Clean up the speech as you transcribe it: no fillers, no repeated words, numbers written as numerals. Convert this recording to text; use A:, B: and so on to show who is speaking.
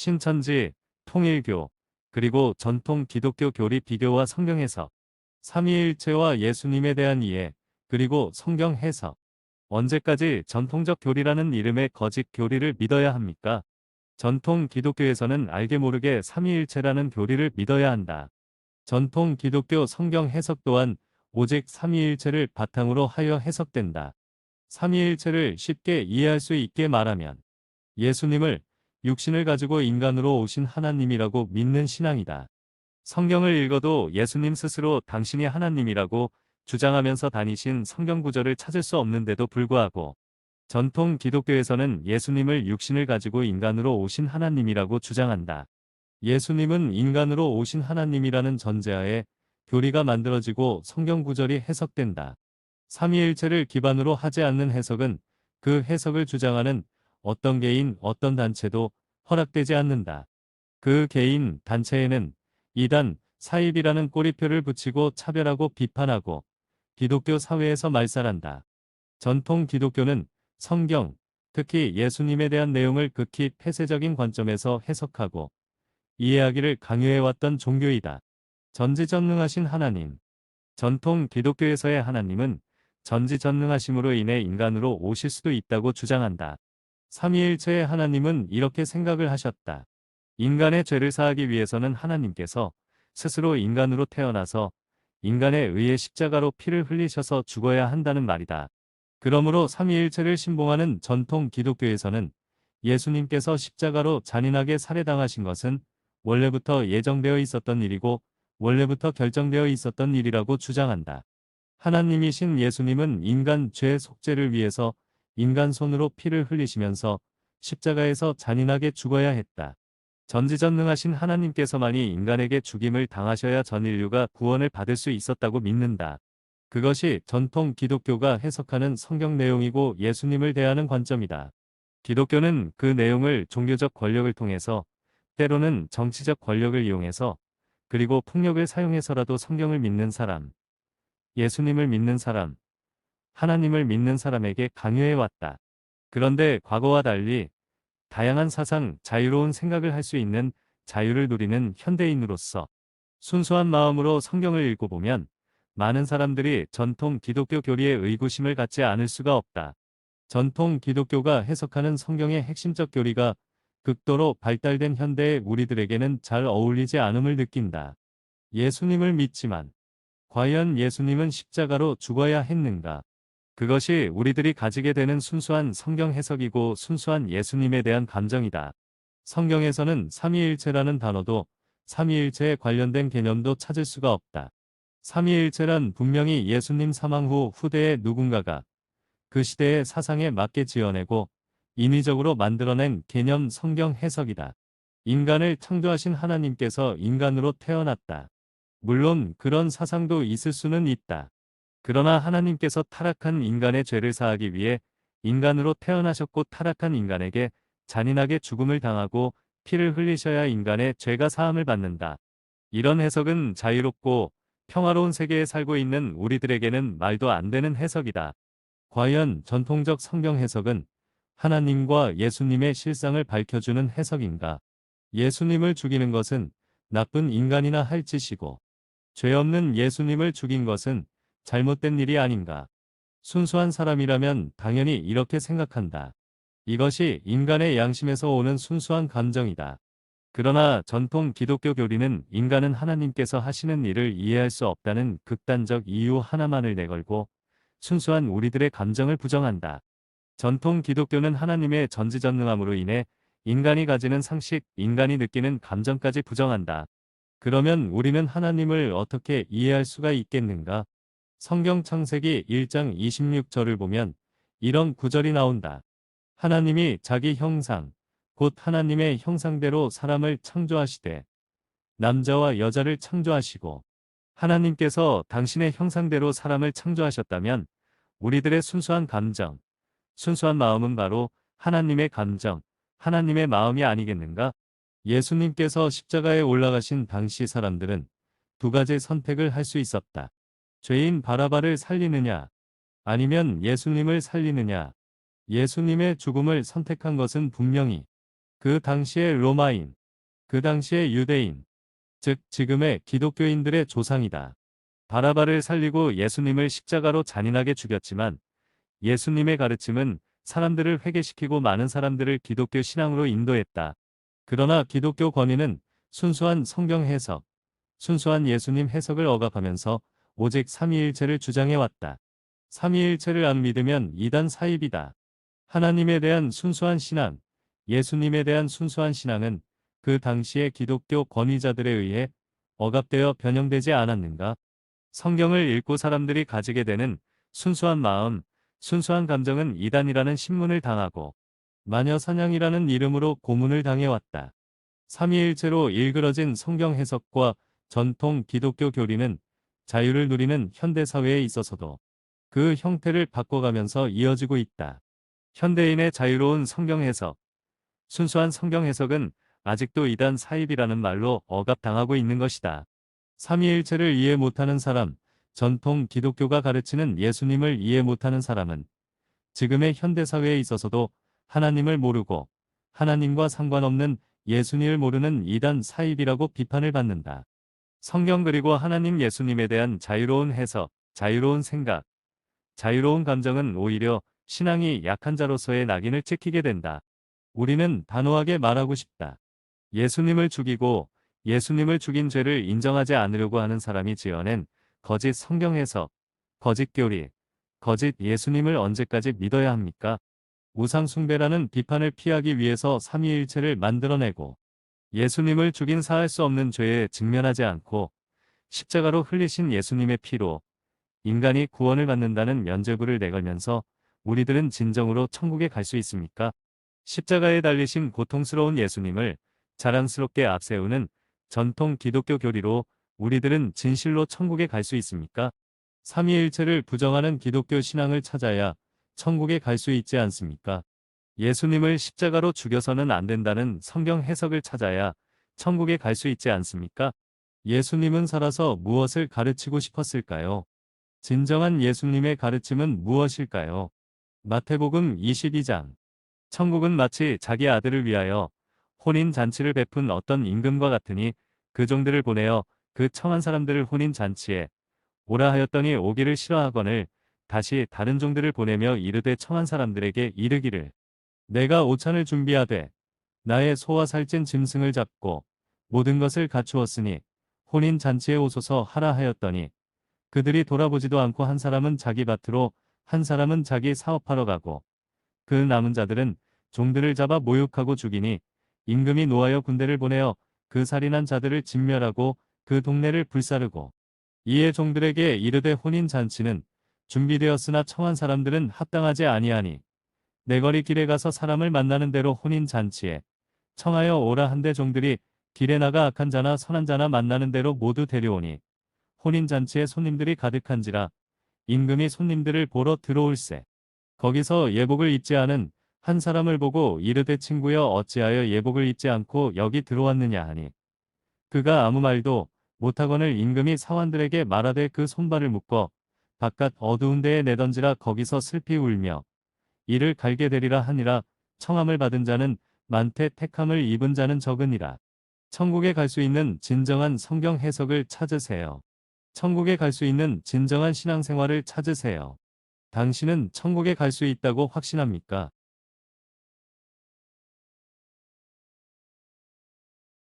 A: 신천지, 통일교, 그리고 전통 기독교 교리 비교와 성경 해석, 삼위일체와 예수님에 대한 이해, 그리고 성경 해석. 언제까지 전통적 교리라는 이름의 거짓 교리를 믿어야 합니까? 전통 기독교에서는 알게 모르게 삼위일체라는 교리를 믿어야 한다. 전통 기독교 성경 해석 또한 오직 삼위일체를 바탕으로 하여 해석된다. 삼위일체를 쉽게 이해할 수 있게 말하면 예수님을 육신을 가지고 인간으로 오신 하나님이라고 믿는 신앙이다. 성경을 읽어도 예수님 스스로 당신이 하나님이라고 주장하면서 다니신 성경 구절을 찾을 수 없는데도 불구하고 전통 기독교에서는 예수님을 육신을 가지고 인간으로 오신 하나님이라고 주장한다. 예수님은 인간으로 오신 하나님이라는 전제하에 교리가 만들어지고 성경 구절이 해석된다. 삼위일체를 기반으로 하지 않는 해석은 그 해석을 주장하는 어떤 개인, 어떤 단체도 허락되지 않는다. 그 개인, 단체에는 이단, 사입이라는 꼬리표를 붙이고 차별하고 비판하고 기독교 사회에서 말살한다. 전통 기독교는 성경, 특히 예수님에 대한 내용을 극히 폐쇄적인 관점에서 해석하고 이해하기를 강요해왔던 종교이다. 전지전능하신 하나님. 전통 기독교에서의 하나님은 전지전능하심으로 인해 인간으로 오실 수도 있다고 주장한다. 삼위일체의 하나님은 이렇게 생각을 하셨다. 인간의 죄를 사하기 위해서는 하나님께서 스스로 인간으로 태어나서 인간에 의해 십자가로 피를 흘리셔서 죽어야 한다는 말이다. 그러므로 삼위일체를 신봉하는 전통 기독교에서는 예수님께서 십자가로 잔인하게 살해당하신 것은 원래부터 예정되어 있었던 일이고 원래부터 결정되어 있었던 일이라고 주장한다. 하나님이신 예수님은 인간 죄 속죄를 위해서 인간 손으로 피를 흘리시면서 십자가에서 잔인하게 죽어야 했다. 전지전능하신 하나님께서만이 인간에게 죽임을 당하셔야 전 인류가 구원을 받을 수 있었다고 믿는다. 그것이 전통 기독교가 해석하는 성경 내용이고 예수님을 대하는 관점이다. 기독교는 그 내용을 종교적 권력을 통해서 때로는 정치적 권력을 이용해서 그리고 폭력을 사용해서라도 성경을 믿는 사람, 예수님을 믿는 사람, 하나님을 믿는 사람에게 강요해왔다. 그런데 과거와 달리 다양한 사상, 자유로운 생각을 할 수 있는 자유를 누리는 현대인으로서 순수한 마음으로 성경을 읽어보면 많은 사람들이 전통 기독교 교리에 의구심을 갖지 않을 수가 없다. 전통 기독교가 해석하는 성경의 핵심적 교리가 극도로 발달된 현대의 우리들에게는 잘 어울리지 않음을 느낀다. 예수님을 믿지만 과연 예수님은 십자가로 죽어야 했는가? 그것이 우리들이 가지게 되는 순수한 성경 해석이고 순수한 예수님에 대한 감정이다. 성경에서는 삼위일체라는 단어도 삼위일체에 관련된 개념도 찾을 수가 없다. 삼위일체란 분명히 예수님 사망 후 후대의 누군가가 그 시대의 사상에 맞게 지어내고 인위적으로 만들어낸 개념 성경 해석이다. 인간을 창조하신 하나님께서 인간으로 태어났다. 물론 그런 사상도 있을 수는 있다. 그러나 하나님께서 타락한 인간의 죄를 사하기 위해 인간으로 태어나셨고 타락한 인간에게 잔인하게 죽음을 당하고 피를 흘리셔야 인간의 죄가 사함을 받는다. 이런 해석은 자유롭고 평화로운 세계에 살고 있는 우리들에게는 말도 안 되는 해석이다. 과연 전통적 성경 해석은 하나님과 예수님의 실상을 밝혀주는 해석인가? 예수님을 죽이는 것은 나쁜 인간이나 할 짓이고 죄 없는 예수님을 죽인 것은 잘못된 일이 아닌가? 순수한 사람이라면 당연히 이렇게 생각한다. 이것이 인간의 양심에서 오는 순수한 감정이다. 그러나 전통 기독교 교리는 인간은 하나님께서 하시는 일을 이해할 수 없다는 극단적 이유 하나만을 내걸고 순수한 우리들의 감정을 부정한다. 전통 기독교는 하나님의 전지전능함으로 인해 인간이 가지는 상식, 인간이 느끼는 감정까지 부정한다. 그러면 우리는 하나님을 어떻게 이해할 수가 있겠는가? 성경 창세기 1장 26절을 보면 이런 구절이 나온다. 하나님이 자기 형상, 곧 하나님의 형상대로 사람을 창조하시되 남자와 여자를 창조하시고 하나님께서 당신의 형상대로 사람을 창조하셨다면 우리들의 순수한 감정, 순수한 마음은 바로 하나님의 감정, 하나님의 마음이 아니겠는가? 예수님께서 십자가에 올라가신 당시 사람들은 두 가지 선택을 할 수 있었다. 죄인 바라바를 살리느냐, 아니면 예수님을 살리느냐. 예수님의 죽음을 선택한 것은 분명히 그 당시의 로마인, 그 당시의 유대인, 즉 지금의 기독교인들의 조상이다. 바라바를 살리고 예수님을 십자가로 잔인하게 죽였지만 예수님의 가르침은 사람들을 회개시키고 많은 사람들을 기독교 신앙으로 인도했다. 그러나 기독교 권위는 순수한 성경 해석, 순수한 예수님 해석을 억압하면서 오직 삼위일체를 주장해왔다. 삼위일체를 안 믿으면 이단 사입이다. 하나님에 대한 순수한 신앙, 예수님에 대한 순수한 신앙은 그 당시의 기독교 권위자들에 의해 억압되어 변형되지 않았는가? 성경을 읽고 사람들이 가지게 되는 순수한 마음, 순수한 감정은 이단이라는 신문을 당하고 마녀사냥이라는 이름으로 고문을 당해왔다. 삼위일체로 일그러진 성경 해석과 전통 기독교 교리는 자유를 누리는 현대사회에 있어서도 그 형태를 바꿔가면서 이어지고 있다. 현대인의 자유로운 성경 해석, 순수한 성경 해석은 아직도 이단 사입이라는 말로 억압당하고 있는 것이다. 삼위일체를 이해 못하는 사람, 전통 기독교가 가르치는 예수님을 이해 못하는 사람은 지금의 현대사회에 있어서도 하나님을 모르고 하나님과 상관없는 예수님을 모르는 이단 사입이라고 비판을 받는다. 성경 그리고 하나님 예수님에 대한 자유로운 해석, 자유로운 생각, 자유로운 감정은 오히려 신앙이 약한 자로서의 낙인을 찍히게 된다. 우리는 단호하게 말하고 싶다. 예수님을 죽이고 예수님을 죽인 죄를 인정하지 않으려고 하는 사람이 지어낸 거짓 성경 해석, 거짓 교리, 거짓 예수님을 언제까지 믿어야 합니까? 우상 숭배라는 비판을 피하기 위해서 삼위일체를 만들어내고 예수님을 죽인 사할 수 없는 죄에 직면하지 않고 십자가로 흘리신 예수님의 피로 인간이 구원을 받는다는 면죄부를 내걸면서 우리들은 진정으로 천국에 갈 수 있습니까? 십자가에 달리신 고통스러운 예수님을 자랑스럽게 앞세우는 전통 기독교 교리로 우리들은 진실로 천국에 갈 수 있습니까? 삼위일체를 부정하는 기독교 신앙을 찾아야 천국에 갈 수 있지 않습니까? 예수님을 십자가로 죽여서는 안 된다는 성경 해석을 찾아야 천국에 갈 수 있지 않습니까? 예수님은 살아서 무엇을 가르치고 싶었을까요? 진정한 예수님의 가르침은 무엇일까요? 마태복음 22장. 천국은 마치 자기 아들을 위하여 혼인 잔치를 베푼 어떤 임금과 같으니 그 종들을 보내어 그 청한 사람들을 혼인 잔치에 오라 하였더니 오기를 싫어하거늘 다시 다른 종들을 보내며 이르되 청한 사람들에게 이르기를 내가 오찬을 준비하되 나의 소와 살찐 짐승을 잡고 모든 것을 갖추었으니 혼인 잔치에 오소서 하라 하였더니 그들이 돌아보지도 않고 한 사람은 자기 밭으로 한 사람은 자기 사업하러 가고 그 남은 자들은 종들을 잡아 모욕하고 죽이니 임금이 노하여 군대를 보내어 그 살인한 자들을 진멸하고 그 동네를 불사르고 이에 종들에게 이르되 혼인 잔치는 준비되었으나 청한 사람들은 합당하지 아니하니 내거리 길에 가서 사람을 만나는 대로 혼인 잔치에 청하여 오라 한데 종들이 길에 나가 악한 자나 선한 자나 만나는 대로 모두 데려오니 혼인 잔치에 손님들이 가득한지라 임금이 손님들을 보러 들어올세 거기서 예복을 입지 않은 한 사람을 보고 이르되 친구여 어찌하여 예복을 입지 않고 여기 들어왔느냐 하니 그가 아무 말도 못하거늘 임금이 사환들에게 말하되 그 손발을 묶어 바깥 어두운 데에 내던지라 거기서 슬피 울며 이를 갈게 되리라 하니라. 청함을 받은 자는 많되 택함을 입은 자는 적으니라. 천국에 갈 수 있는 진정한 성경 해석을 찾으세요. 천국에 갈 수 있는 진정한 신앙생활을 찾으세요. 당신은 천국에 갈 수 있다고 확신합니까?